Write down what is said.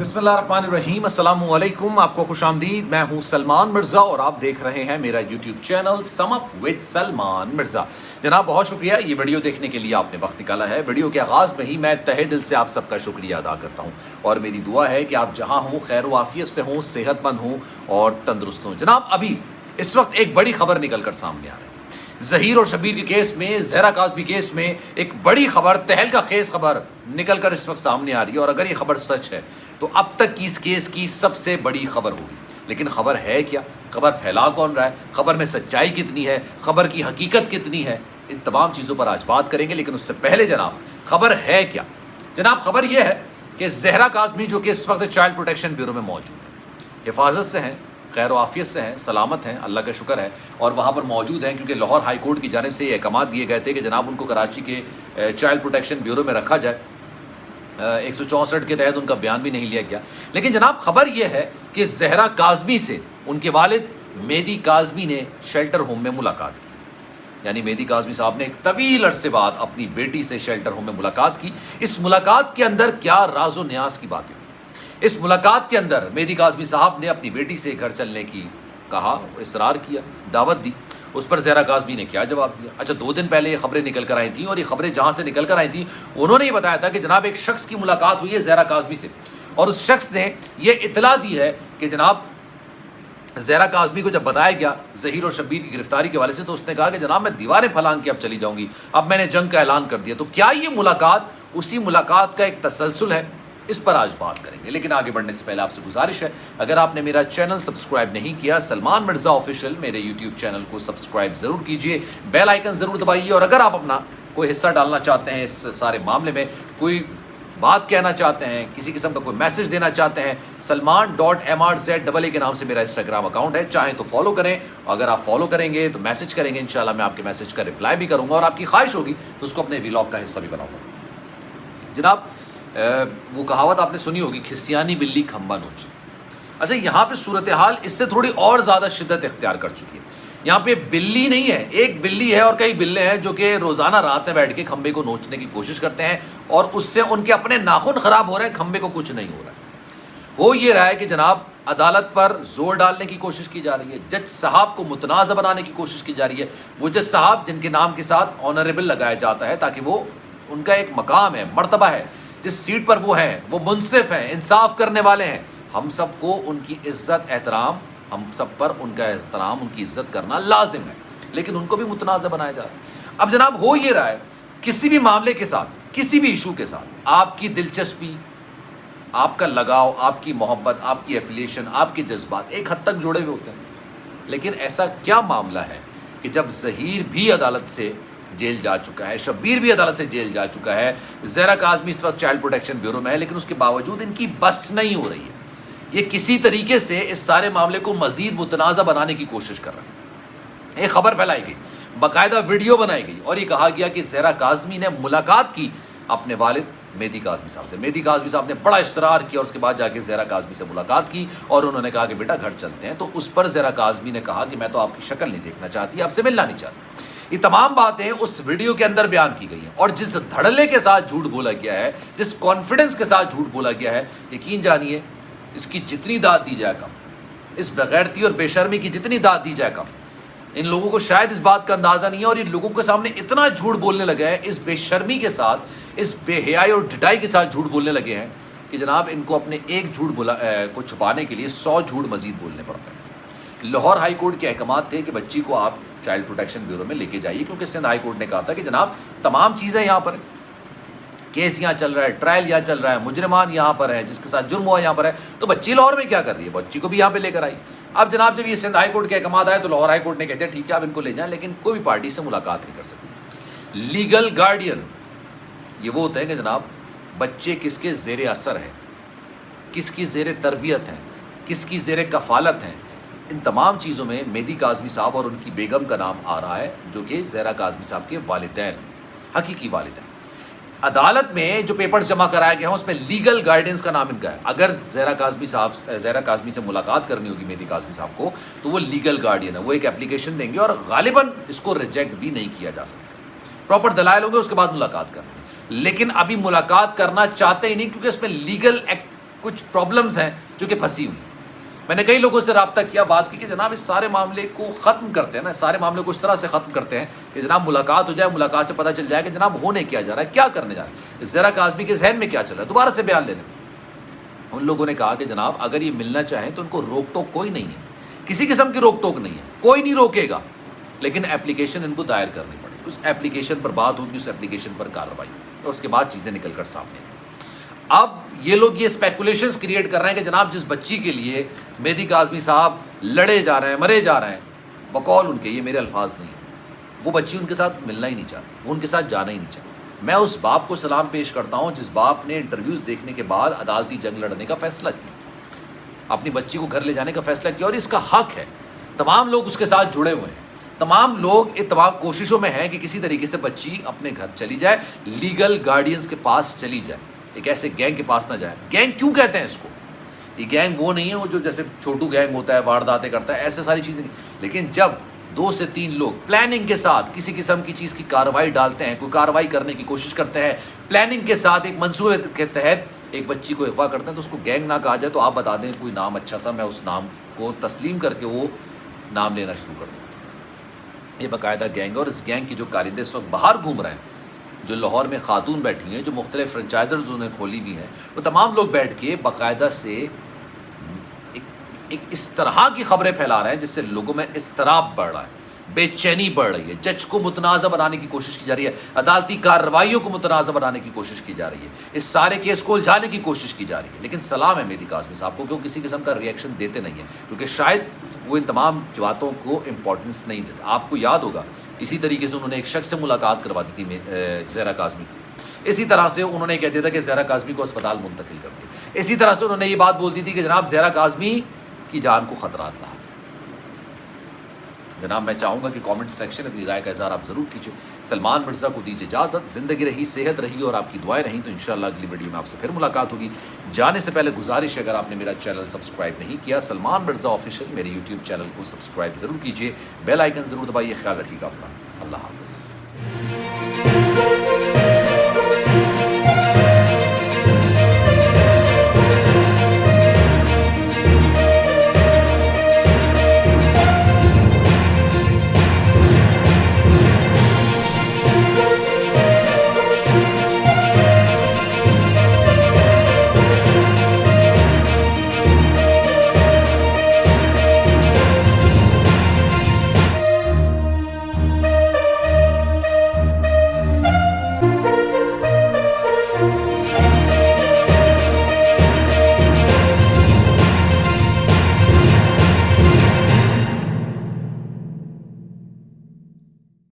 बिस्मिल्लाहिर्रहमानिर्रहीम, अस्सलाम वालेकुम। आपको खुश आमदीद। मैं हूं सलमान मिर्ज़ा और आप देख रहे हैं मेरा YouTube channel sum up with Salman Mirza. जनाब बहुत शुक्रिया ये वीडियो देखने के लिए आपने वक्त निकाला है। वीडियो के आगाज़ में ही मैं तहे दिल से आप सबका शुक्रिया अदा करता हूं और मेरी दुआ है कि आप जहां हों खैर वाफियत से हों, सेहतमंद हों और तंदुरुस्त हों। जनाब अभी इस वक्त एक बड़ी खबर निकल कर सामने आ रही है। ज़हीर और शब्बीर के केस में, ज़हरा काज़मी केस में एक बड़ी खबर, तहलका खेज खबर निकल कर इस वक्त सामने आ रही है और अगर ये खबर सच है तो अब तक की इस केस की सबसे बड़ी खबर होगी। लेकिन खबर है क्या, खबर फैला कौन रहा है, खबर में सच्चाई कितनी है, खबर की हकीकत कितनी है, इन तमाम चीज़ों पर आज बात करेंगे। लेकिन उससे पहले जनाब खबर है क्या। जनाब खबर यह है कि ज़हरा काज़मी जो कि इस वक्त चाइल्ड प्रोटेक्शन ब्यूरो में मौजूद है, हिफाजत से हैं, खैर वाफियत से हैं, सलामत हैं, अल्लाह का शुक्र है, और वहाँ पर मौजूद हैं क्योंकि लाहौर हाई कोर्ट की जानिब से ये अहकाम दिए गए थे कि जनाब उनको कराची के चाइल्ड प्रोटेक्शन ब्यूरो में रखा जाए। 164 के तहत उनका बयान भी नहीं लिया गया। लेकिन जनाब खबर यह है कि ज़हरा काज़मी से उनके वालिद मेहदी काज़मी ने शेल्टर होम में मुलाकात की। यानी मेहदी काज़मी साहब ने एक तवील अरसे बाद अपनी बेटी से शेल्टर होम में मुलाकात की। इस मुलाकात के अंदर क्या राज़ो न्याज की बातें, इस मुलाकात के अंदर मेहदी काज़मी साहब ने अपनी बेटी से घर चलने की कहा, इसरार किया, दावत दी। उस पर ज़हरा काज़मी ने क्या जवाब दिया। अच्छा, 2 दिन पहले ये खबरें निकल कर आई थी और ये खबरें जहाँ से निकल कर आई थी उन्होंने ये बताया था कि जनाब एक शख्स की मुलाकात हुई है ज़हरा काज़मी से और उस शख्स ने ये इतला दी है कि जनाब ज़हरा काज़मी को जब बताया गया ज़हीर और शब्बीर की गिरफ्तारी के हवाले से तो उसने कहा कि जनाब मैं दीवारें फलांग के अब चली जाऊँगी, अब मैंने जंग का ऐलान कर दिया। तो क्या ये मुलाकात उसी मुलाकात का एक तसलसल है, इस पर आज बात करेंगे। लेकिन आगे बढ़ने से पहले आपसे गुजारिश है, अगर आपने मेरा चैनल सब्सक्राइब नहीं किया सलमान मिर्ज़ा ऑफिशियल, मेरे यूट्यूब चैनल को सब्सक्राइब ज़रूर कीजिए, बेल आइकन ज़रूर दबाइए और अगर आप अपना कोई हिस्सा डालना चाहते हैं इस सारे मामले में, कोई बात कहना चाहते हैं, किसी किस्म का कोई मैसेज देना चाहते हैं, salman.mrz के नाम से मेरा इंस्टाग्राम अकाउंट है, चाहें तो फॉलो करें। अगर आप फॉलो करेंगे तो मैसेज करेंगे, इंशाल्लाह मैं आपके मैसेज का रिप्लाई भी करूँगा और आपकी ख्वाहिश होगी तो उसको अपने व्लॉग का हिस्सा भी बनाऊँगा। जनाब वो कहावत आपने सुनी होगी, खिसियानी बिल्ली खंबा नोची। अच्छा, यहाँ पे सूरत हाल इससे थोड़ी और ज़्यादा शिद्दत इख्तियार कर चुकी है। यहाँ पे बिल्ली नहीं है, एक बिल्ली है और कई बिल्ले हैं जो कि रोज़ाना रात में बैठ के खंबे को नोचने की कोशिश करते हैं और उससे उनके अपने नाखून ख़राब हो रहे हैं, खंबे को कुछ नहीं हो रहा है। हो ये रहा है कि जनाब अदालत पर जोर डालने की कोशिश की जा रही है, जज साहब को मुतनाज़ बनाने की कोशिश की जा रही है। वो जज साहब जिनके नाम के साथ ऑनरेबल लगाया जाता है ताकि वो, उनका एक मकाम है, मर्तबा है, जिस सीट पर वो हैं वो मुनसिफ हैं, इंसाफ करने वाले हैं। हम सबको उनकी इज्जत एहतराम, हम सब पर उनका एहतराम, उनकी इज्जत करना लाजिम है, लेकिन उनको भी मुतनाज़ बनाया जा रहा है। अब जनाब हो ये रहा है, किसी भी मामले के साथ, किसी भी इशू के साथ आपकी दिलचस्पी, आपका लगाव, आपकी मोहब्बत, आपकी एफिलिएशन, आपके जज्बात एक हद तक जुड़े हुए होते हैं। लेकिन ऐसा क्या मामला है कि जब ज़हीर भी अदालत से जेल जा चुका है, शब्बीर भी अदालत से जेल जा चुका है, ज़हरा काज़मी इस वक्त चाइल्ड प्रोटेक्शन ब्यूरो में है, लेकिन उसके बावजूद इनकी बस नहीं हो रही है। ये किसी तरीके से इस सारे मामले को मज़ीद मुतनाज़ा बनाने की कोशिश कर रहा है। एक खबर फैलाई गई, बाकायदा वीडियो बनाई गई और ये कहा गया कि ज़हरा काज़मी ने मुलाकात की अपने वालिद मेहदी काज़मी साहब से। मेहदी काज़मी साहब ने बड़ा इसरार किया और उसके बाद जाके ज़हरा काज़मी से मुलाकात की और उन्होंने कहा कि बेटा घर चलते हैं। तो उस पर ज़हरा काज़मी ने कहा कि मैं तो आपकी शक्ल नहीं देखना चाहती, आपसे मिलना नहीं चाहती। ये तमाम बातें उस वीडियो के अंदर बयान की गई हैं और जिस धड़ल्ले के साथ झूठ बोला गया है, जिस कॉन्फिडेंस के साथ झूठ बोला गया है, यकीन जानिए इसकी जितनी दाद दी जाए कम, इस बेगैरती और बेशर्मी की जितनी दाद दी जाए कम। इन लोगों को शायद इस बात का अंदाज़ा नहीं है और इन लोगों के सामने इतना झूठ बोलने लगे हैं, इस बेशर्मी के साथ, इस बेहयाई और ढिठाई के साथ झूठ बोलने लगे हैं कि जनाब इनको अपने एक झूठ को छुपाने के लिए 100 झूठ मजीद बोलने पड़ते हैं। लाहौर हाई कोर्ट के अहकाम थे कि बच्ची को आप चाइल्ड प्रोटेक्शन ब्यूरो में लेके जाइए क्योंकि सिंध हाई कोर्ट ने कहा था कि जनाब तमाम चीज़ें यहाँ पर, केस यहाँ चल रहा है, ट्रायल यहाँ चल रहा है, मुजरिमान यहाँ पर है, जिसके साथ जुर्म हुआ यहाँ पर है, तो बच्ची लाहौर में क्या कर रही है, बच्ची को भी यहाँ पे लेकर आई। अब जनाब जब ये सिंध हाई कोर्ट के अहकाम आए तो लाहौर हाई कोर्ट ने कहते हैं ठीक है आप इनको ले जाएं, लेकिन कोई भी पार्टी से मुलाकात नहीं कर सकती। लीगल गार्डियन ये वो होते हैं कि जनाब बच्चे किसके ज़ेर असर है, किसकी ज़ेर तरबियत है, किसकी ज़ेर कफ़ालत हैं, इन तमाम चीज़ों में मेहदी काज़मी साहब और उनकी बेगम का नाम आ रहा है जो कि ज़हरा काज़मी साहब के वालिदैन, हकीकी वालिदैन। अदालत में जो पेपर जमा कराया गया है उसमें लीगल गाइडेंस का नाम इनका है। अगर ज़हरा काज़मी से मुलाकात करनी होगी मेहदी काज़मी साहब को तो वो लीगल गार्डियन है, वो एक एप्लीकेशन देंगे और गालिबन इसको रिजेक्ट भी नहीं किया जा सकता। प्रॉपर दलाइल होंगे उसके बाद मुलाकात करनी, लेकिन अभी मुलाकात करना चाहते ही नहीं क्योंकि इसमें लीगल کچھ پرابلمز ہیں جو کہ پھنسی ہوئی. میں نے کئی لوگوں سے رابطہ کیا, بات کی کہ جناب اس سارے معاملے کو ختم کرتے ہیں نا, سارے معاملے کو اس طرح سے ختم کرتے ہیں کہ جناب ملاقات ہو جائے, ملاقات سے پتہ چل جائے کہ جناب ہونے کیا جا رہا ہے, کیا کرنے جا رہا ہے, زہرا کاظمی کے ذہن میں کیا چل رہا ہے, دوبارہ سے بیان لینے. ان لوگوں نے کہا کہ جناب اگر یہ ملنا چاہیں تو ان کو روک ٹوک کوئی نہیں ہے, کسی قسم کی روک ٹوک نہیں ہے, کوئی نہیں روکے گا, لیکن اپلیکیشن ان کو دائر کرنی پڑے گی, اس اپلیکیشن پر بات ہوگی, اس اپلیکیشن پر کارروائی ہوگی, اور اس کے بعد چیزیں نکل کر سامنے آئیں. اب یہ لوگ یہ اسپیکولیشنز کریٹ کر رہے ہیں کہ جناب جس بچی کے لیے مہدی کاظمی صاحب لڑے جا رہے ہیں, مرے جا رہے ہیں, بقول ان کے, یہ میرے الفاظ نہیں ہیں, وہ بچی ان کے ساتھ ملنا ہی نہیں چاہتی, وہ ان کے ساتھ جانا ہی نہیں چاہتی. میں اس باپ کو سلام پیش کرتا ہوں جس باپ نے انٹرویوز دیکھنے کے بعد عدالتی جنگ لڑنے کا فیصلہ کیا, اپنی بچی کو گھر لے جانے کا فیصلہ کیا, اور اس کا حق ہے. تمام لوگ اس کے ساتھ جڑے ہوئے ہیں, تمام لوگ تمام کوششوں میں ہیں کہ کسی طریقے سے بچی اپنے گھر چلی جائے, لیگل گارڈینز کے پاس چلی جائے, ایک ایسے گینگ کے پاس نہ جائے. گینگ کیوں کہتے ہیں اس کو؟ یہ گینگ وہ نہیں ہے وہ جو جیسے چھوٹو گینگ ہوتا ہے, وارداتیں کرتا ہے, ایسے ساری چیزیں نہیں. لیکن جب 2 سے 3 لوگ پلاننگ کے ساتھ کسی قسم کی چیز کی کارروائی ڈالتے ہیں, کوئی کارروائی کرنے کی کوشش کرتے ہیں, پلاننگ کے ساتھ ایک منصوبے کے تحت ایک بچی کو اغوا کرتے ہیں, تو اس کو گینگ نہ کہا جائے. تو آپ بتا دیں کوئی نام اچھا سا, میں اس نام کو تسلیم کر کے وہ نام لینا شروع کر دوں. یہ باقاعدہ گینگ ہے, اور اس گینگ کی جو کارندے اس وقت باہر گھوم رہے ہیں, جو لاہور میں خاتون بیٹھی ہیں, جو مختلف فرنچائزرز انہیں کھولی ہوئی ہیں, وہ تمام لوگ بیٹھ کے باقاعدہ سے ایک اس طرح کی خبریں پھیلا رہے ہیں جس سے لوگوں میں اضطراب بڑھ رہا ہے, بے چینی بڑھ رہی ہے, جج کو متنازع بنانے کی کوشش کی جا رہی ہے, عدالتی کارروائیوں کو متنازع بنانے کی کوشش کی جا رہی ہے, اس سارے کیس کو الجھانے کی کوشش کی جا رہی ہے. لیکن سلام ہے مہدی کاظمی صاحب کو کہ وہ کسی قسم کا ریئیکشن دیتے نہیں ہیں, کیونکہ شاید وہ ان تمام باتوں کو امپورٹنس نہیں دیتے. آپ کو یاد ہوگا اسی طریقے سے انہوں نے ایک شخص سے ملاقات کرواتی تھی زہرا کاظمی کی, اسی طرح سے انہوں نے کہہ دیا تھا کہ زہرا کاظمی کو اسپتال منتقل کر دیا, اسی طرح سے انہوں نے یہ بات بولتی تھی کہ جناب زہرا کاظمی کی جان کو خطرات لاحق. جناب میں چاہوں گا کہ کامنٹ سیکشن اپنی رائے کا اظہار آپ ضرور کیجیے. سلمان مرزا کو دیجیے اجازت, زندگی رہی, صحت رہی اور آپ کی دعائیں رہیں تو انشاءاللہ اگلی ویڈیو میں آپ سے پھر ملاقات ہوگی. جانے سے پہلے گزارش ہے, اگر آپ نے میرا چینل سبسکرائب نہیں کیا, سلمان مرزا آفیشیل میرے یوٹیوب چینل کو سبسکرائب ضرور کیجیے, بیل آئیکن ضرور دبائیے. خیال رکھیے گا اپنا, اللہ حافظ.